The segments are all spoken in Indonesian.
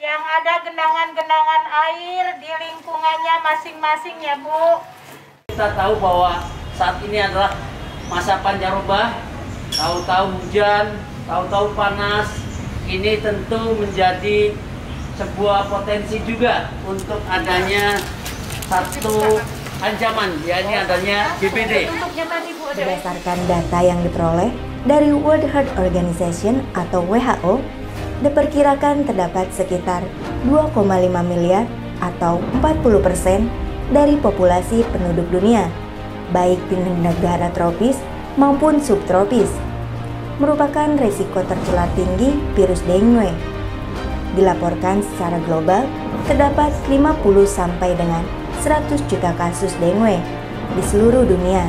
yang ada genangan-genangan air di lingkungannya masing-masing ya Bu. Kita tahu bahwa saat ini adalah masa pancaroba, tahu-tahu hujan, tahu-tahu panas. Ini tentu menjadi sebuah potensi juga untuk adanya satu ancaman, yakni adanya DBD. Berdasarkan data yang diperoleh dari World Health Organization atau WHO, diperkirakan terdapat sekitar 2,5 miliar atau 40% dari populasi penduduk dunia, baik di negara tropis maupun subtropis, merupakan risiko tertular tinggi virus dengue. Dilaporkan secara global, terdapat 50 sampai dengan 100 juta kasus dengue di seluruh dunia.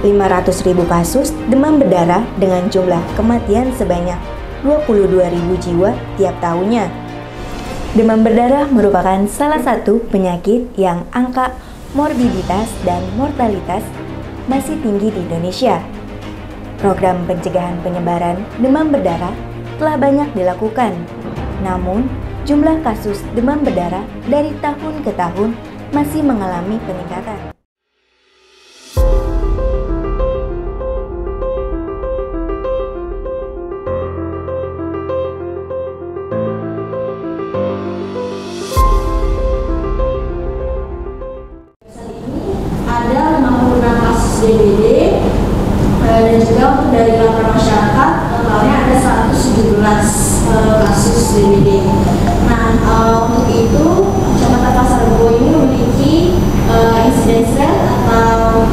500.000 kasus demam berdarah dengan jumlah kematian sebanyak 22.000 jiwa tiap tahunnya. Demam berdarah merupakan salah satu penyakit yang angka morbiditas dan mortalitas masih tinggi di Indonesia. Program pencegahan penyebaran demam berdarah telah banyak dilakukan. Namun, jumlah kasus demam berdarah dari tahun ke tahun masih mengalami peningkatan. Ada 56 kasus DBD dan juga untuk dari laporan masyarakat totalnya ada 117 kasus DBD. Nah, untuk itu Kecamatan Pasar Rebo ini memiliki insidence rate atau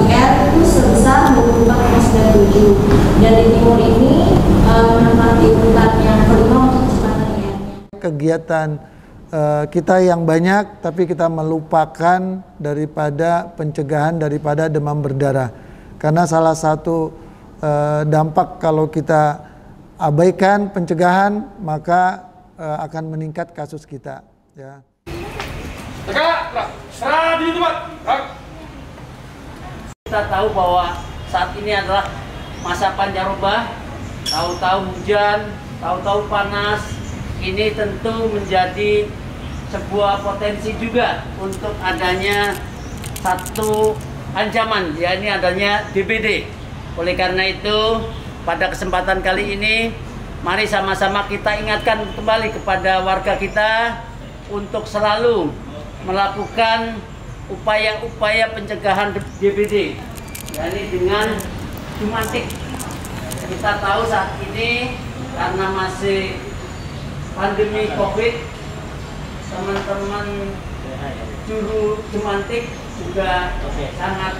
IR itu sebesar 24,97 dan di timur ini menempati urutan yang kelima untuk kecepatan IR-nya. Kegiatan kita yang banyak, tapi kita melupakan daripada pencegahan daripada demam berdarah. Karena salah satu dampak kalau kita abaikan pencegahan, maka akan meningkat kasus kita. Ya. Kita tahu bahwa saat ini adalah masa pancaroba, tahu-tahu hujan, tahu-tahu panas. Ini tentu menjadi sebuah potensi juga untuk adanya satu ancaman, yakni adanya DBD. Oleh karena itu, pada kesempatan kali ini, mari sama-sama kita ingatkan kembali kepada warga kita untuk selalu melakukan upaya-upaya pencegahan DBD, yakni dengan jumantik. Kita tahu saat ini karena masih pandemi COVID, teman-teman juru jumantik juga sangat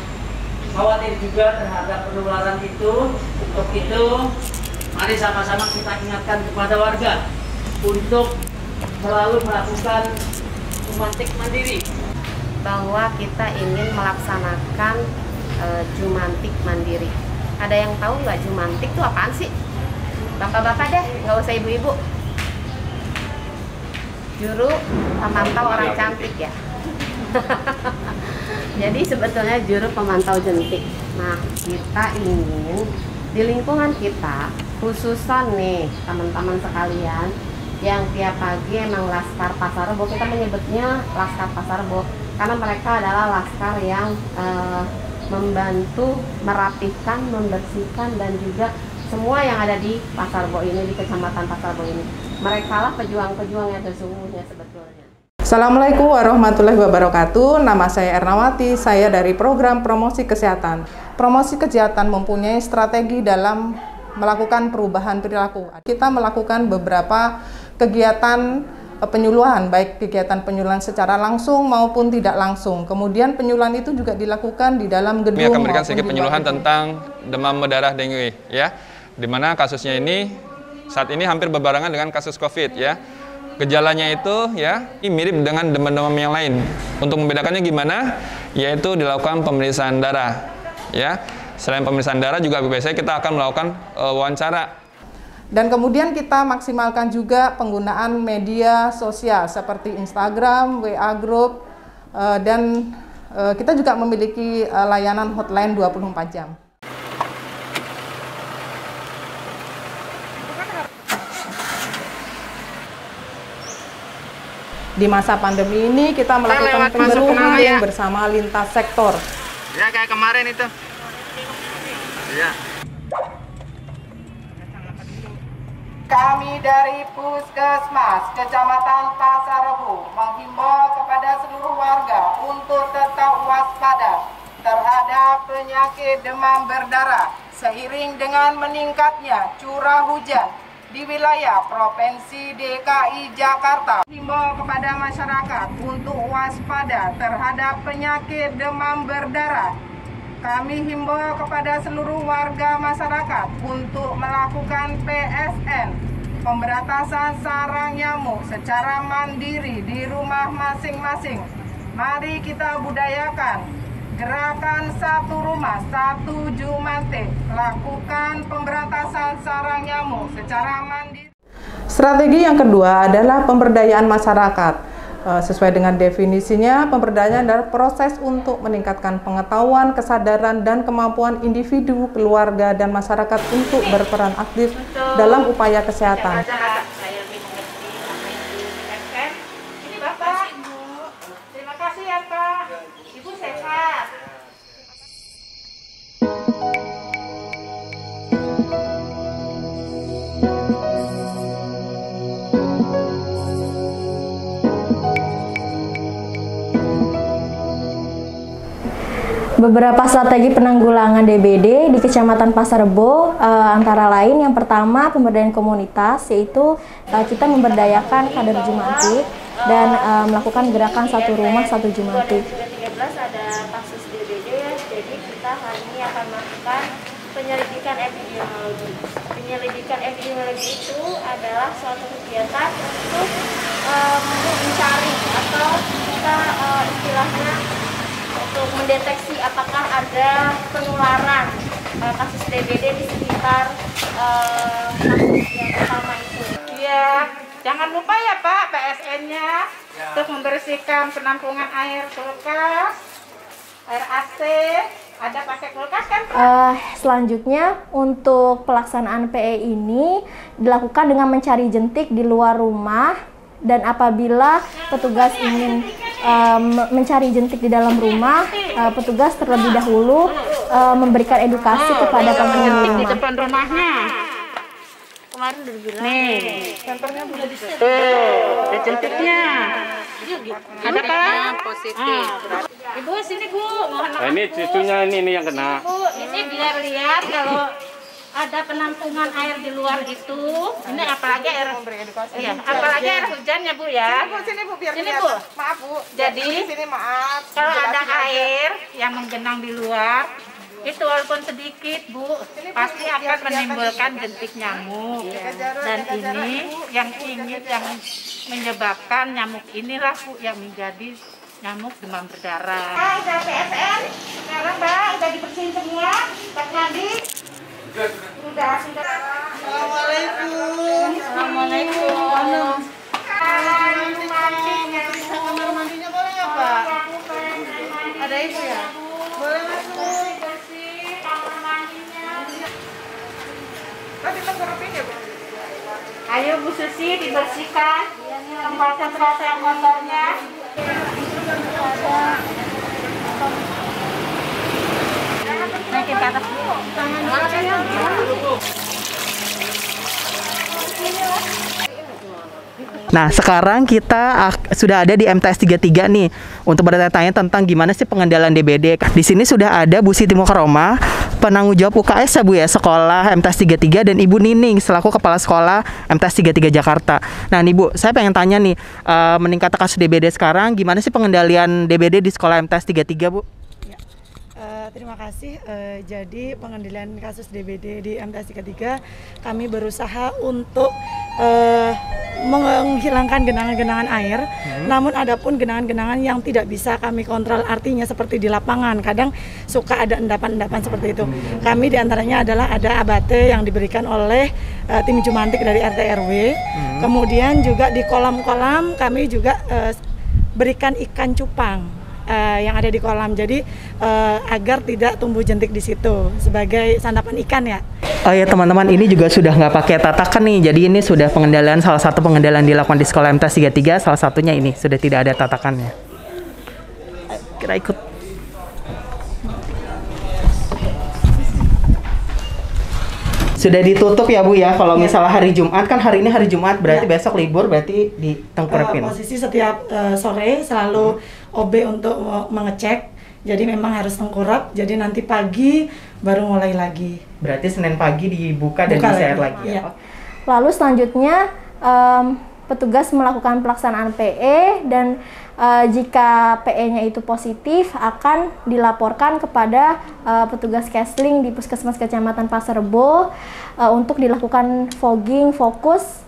khawatir juga terhadap penularan itu. Untuk itu, mari sama-sama kita ingatkan kepada warga untuk selalu melakukan jumantik mandiri. Bahwa kita ingin melaksanakan jumantik mandiri. Ada yang tahu nggak jumantik itu apaan sih? Bapak-bapak deh, nggak usah ibu-ibu. Juru pemantau orang cantik ya. Jadi sebetulnya juru pemantau jentik. Nah, kita ingin di lingkungan kita, khususan nih teman-teman sekalian yang tiap pagi emang Laskar Pasar Rebo, kita menyebutnya Laskar Pasar Rebo karena mereka adalah laskar yang membantu merapihkan, membersihkan dan juga semua yang ada di Pasar Rebo ini, di Kecamatan Pasar Rebo ini. Mereka lah pejuang-pejuang yang sesungguhnya sebetulnya. Assalamualaikum warahmatullahi wabarakatuh. Nama saya Ernawati, saya dari program promosi kesehatan. Promosi kesehatan mempunyai strategi dalam melakukan perubahan perilaku. Kita melakukan beberapa kegiatan penyuluhan, baik kegiatan penyuluhan secara langsung maupun tidak langsung. Kemudian penyuluhan itu juga dilakukan di dalam gedung. Kami akan memberikan sedikit penyuluhan tentang demam berdarah dengue, ya, di mana kasusnya ini saat ini hampir berbarengan dengan kasus COVID, ya. Gejalanya itu ya mirip dengan demam-demam yang lain. Untuk membedakannya gimana? Yaitu dilakukan pemeriksaan darah, ya. Selain pemeriksaan darah juga biasanya kita akan melakukan wawancara. Dan kemudian kita maksimalkan juga penggunaan media sosial seperti Instagram, WA Group, dan kita juga memiliki layanan hotline 24 jam. Di masa pandemi ini kita melakukan pembersihan bersama lintas sektor. Ya kayak kemarin itu. Ya. Kami dari Puskesmas Kecamatan Pasar Rebo menghimbau kepada seluruh warga untuk tetap waspada terhadap penyakit demam berdarah seiring dengan meningkatnya curah hujan di wilayah Provinsi DKI Jakarta. Himbau kepada masyarakat untuk waspada terhadap penyakit demam berdarah. Kami himbau kepada seluruh warga masyarakat untuk melakukan PSN, pemberantasan sarang nyamuk secara mandiri di rumah masing-masing. Mari kita budayakan gerakan satu rumah, satu Jumantik, lakukan pemberantasan sarang nyamuk secara mandiri. Strategi yang kedua adalah pemberdayaan masyarakat. Sesuai dengan definisinya, pemberdayaan adalah proses untuk meningkatkan pengetahuan, kesadaran, dan kemampuan individu, keluarga, dan masyarakat untuk berperan aktif dalam upaya kesehatan. Ini Bapak, terima kasih ya Pak. Ibu sehat. Beberapa strategi penanggulangan DBD di Kecamatan Pasar Rebo antara lain yang pertama pemberdayaan komunitas, yaitu kita memberdayakan kader Jumantik dan melakukan gerakan satu rumah satu Jumantik. 2013 ada kasus DBD ya, jadi kita hari ini akan melakukan penyelidikan epidemiologi. Penyelidikan epidemiologi itu adalah suatu kegiatan untuk mencari atau kita istilahnya untuk mendeteksi apakah ada penularan kasus DBD di sekitar kasus yang pertama itu. Iya, jangan lupa ya Pak PSN-nya untuk membersihkan penampungan air kulkas, air AC, ada pakai kulkas kan Pak? Selanjutnya untuk pelaksanaan PE ini dilakukan dengan mencari jentik di luar rumah, dan apabila petugas ingin mencari jentik di dalam rumah, petugas terlebih dahulu memberikan edukasi kepada penghuni rumah. Di depan rumahnya. Kemarin udah bilang. Nih, senternya udah di situ. Ada jentiknya. Ada Pak? Positif. Ibu sini Bu, mohon maaf. Ini cucunya ini yang kena. Bu, ini biar lihat kalau ada penampungan air di luar itu. Ini apalagi air iya, apalagi air hujan ya Bu ya. Sini Bu, biar Sini lihat. Bu. Maaf Bu. Jadi sini maaf. kalau ada air yang menggenang di luar, itu walaupun sedikit Bu, pasti akan menimbulkan jentik nyamuk. Dan ini yang menyebabkan nyamuk inilah Bu yang menjadi nyamuk demam berdarah. Udah PSN, sekarang Mbak udah dibersihin semua, Pak Nadi. Sudah. Assalamualaikum. Assalamualaikum. Kamar mandinya boleh ya Pak? Ada Ibu ya? Boleh masuk. Bersih kamar mandinya. Tadi tenggorokin ya Bu? Ayo Bu Susi dibersihkan tempat-tempat yang kotornya. Naikin ke atas. Nah, sekarang kita sudah ada di MTS 33 nih untuk bertanya-tanya tentang gimana sih pengendalian DBD. Di sini sudah ada Bu Siti Mukaroma, penanggung jawab UKS ya Bu ya, sekolah MTS 33, dan Ibu Nining selaku kepala sekolah MTS 33 Jakarta. Nah, nih Bu, saya pengen tanya nih, meningkatnya kasus DBD sekarang, gimana sih pengendalian DBD di sekolah MTS 33 Bu? Terima kasih. Jadi pengendalian kasus DBD di MTS 33 kami berusaha untuk menghilangkan genangan-genangan air. Namun adapun genangan-genangan yang tidak bisa kami kontrol, artinya seperti di lapangan kadang suka ada endapan-endapan seperti itu. Kami diantaranya adalah ada abate yang diberikan oleh tim Jumantik dari RT RW. Kemudian juga di kolam-kolam kami juga berikan ikan cupang. yang ada di kolam. Jadi agar tidak tumbuh jentik di situ sebagai santapan ikan ya. Oh ya teman-teman, ini juga sudah nggak pakai tatakan nih. Jadi ini sudah pengendalian, salah satu pengendalian dilakukan di sekolah MTS 33, salah satunya ini sudah tidak ada tatakannya. Kita ikut. Sudah ditutup ya Bu ya. Kalau misalnya hari Jumat, kan hari ini hari Jumat, berarti besok libur, berarti ditengkurapin. Posisi setiap sore selalu OB untuk mengecek. Jadi memang harus tengkurap. Jadi nanti pagi baru mulai lagi. Berarti Senin pagi dibuka dan disehat lagi ya. Lalu selanjutnya petugas melakukan pelaksanaan PE dan jika PE-nya itu positif akan dilaporkan kepada petugas Kesling di Puskesmas Kecamatan Pasar Rebo untuk dilakukan fogging fokus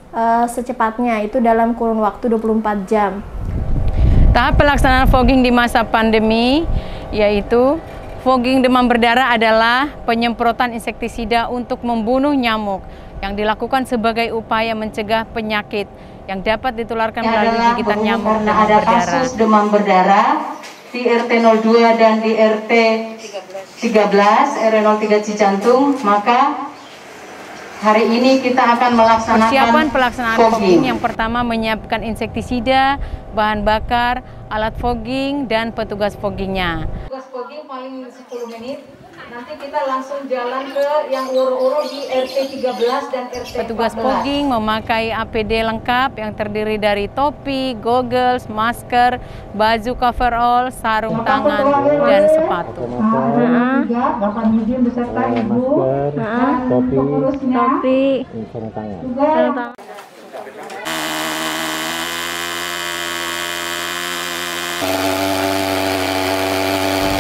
secepatnya, itu dalam kurun waktu 24 jam. Tahap pelaksanaan fogging di masa pandemi yaitu fogging demam berdarah adalah penyemprotan insektisida untuk membunuh nyamuk yang dilakukan sebagai upaya mencegah penyakit yang dapat ditularkan melalui gigitan nyamuk demam ada berdarah. Kasus demam berdarah di RT 02 dan di RT 13 RW 03 Cijantung, maka hari ini kita akan melaksanakan persiapan pelaksanaan fogging. Yang pertama menyiapkan insektisida, bahan bakar, alat fogging, dan petugas foggingnya. Petugas fogging paling 10 menit. Nanti kita langsung jalan ke yang uru-uru di RT 13 dan RT 14. Petugas fogging memakai APD lengkap yang terdiri dari topi, goggles, masker, baju coverall, sarung tangan, dan sepatu. Bapak Midim beserta Ibu dan pengurusnya. Sarung tangan.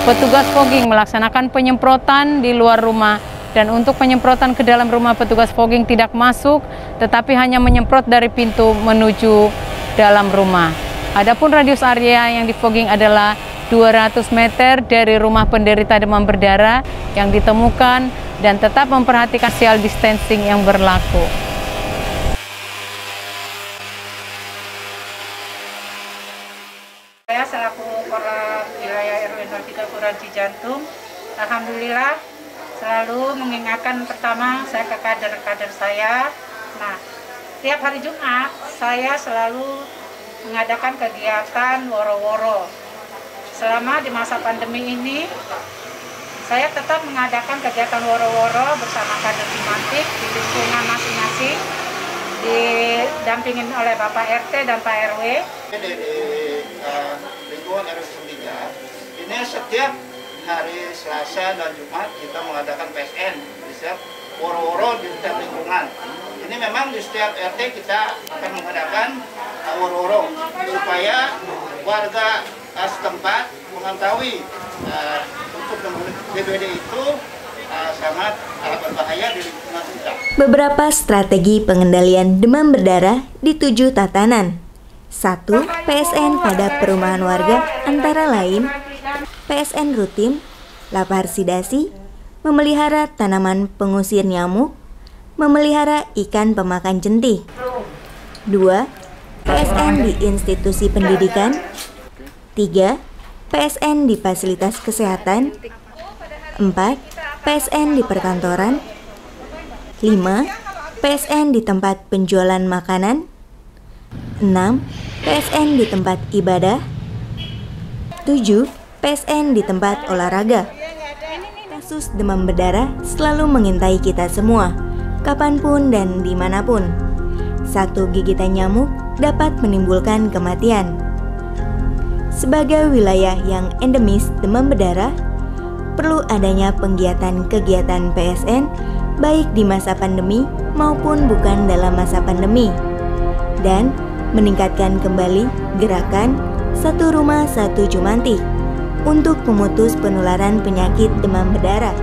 Petugas fogging melaksanakan penyemprotan di luar rumah, dan untuk penyemprotan ke dalam rumah petugas fogging tidak masuk, tetapi hanya menyemprot dari pintu menuju dalam rumah. Adapun radius area yang di fogging adalah 200 meter dari rumah penderita demam berdarah yang ditemukan, dan tetap memperhatikan social distancing yang berlaku. Saya selaku Korlap Wilayah RW 03 Kelurahan Cijantung, alhamdulillah selalu mengingatkan pertama saya ke kader-kader saya. Nah, tiap hari Jumat saya selalu mengadakan kegiatan woro-woro. Selama di masa pandemi ini, saya tetap mengadakan kegiatan woro-woro bersama kader Simantik di lingkungan masing-masing, didampingin oleh Bapak RT dan Pak RW. Lingkungan RW 3 ini setiap hari Selasa dan Jumat kita mengadakan PSN di setiap woro-woro di setiap lingkungan. Ini memang di setiap RT kita akan mengadakan woro-woro supaya warga setempat mengetahui untuk DBD itu sangat berbahaya di lingkungan kita. Beberapa strategi pengendalian demam berdarah di 7 tatanan. 1. PSN pada perumahan warga antara lain PSN rutin, laparsidasi, memelihara tanaman pengusir nyamuk, memelihara ikan pemakan jentik. 2. PSN di institusi pendidikan. 3. PSN di fasilitas kesehatan. 4. PSN di perkantoran. 5. PSN di tempat penjualan makanan. 6. PSN di tempat ibadah. 7. PSN di tempat olahraga. Kasus demam berdarah selalu mengintai kita semua, kapanpun dan dimanapun. Satu gigitan nyamuk dapat menimbulkan kematian. Sebagai wilayah yang endemis demam berdarah, perlu adanya kegiatan PSN baik di masa pandemi maupun bukan dalam masa pandemi, dan meningkatkan kembali gerakan Satu Rumah Satu Jumantik untuk memutus penularan penyakit demam berdarah.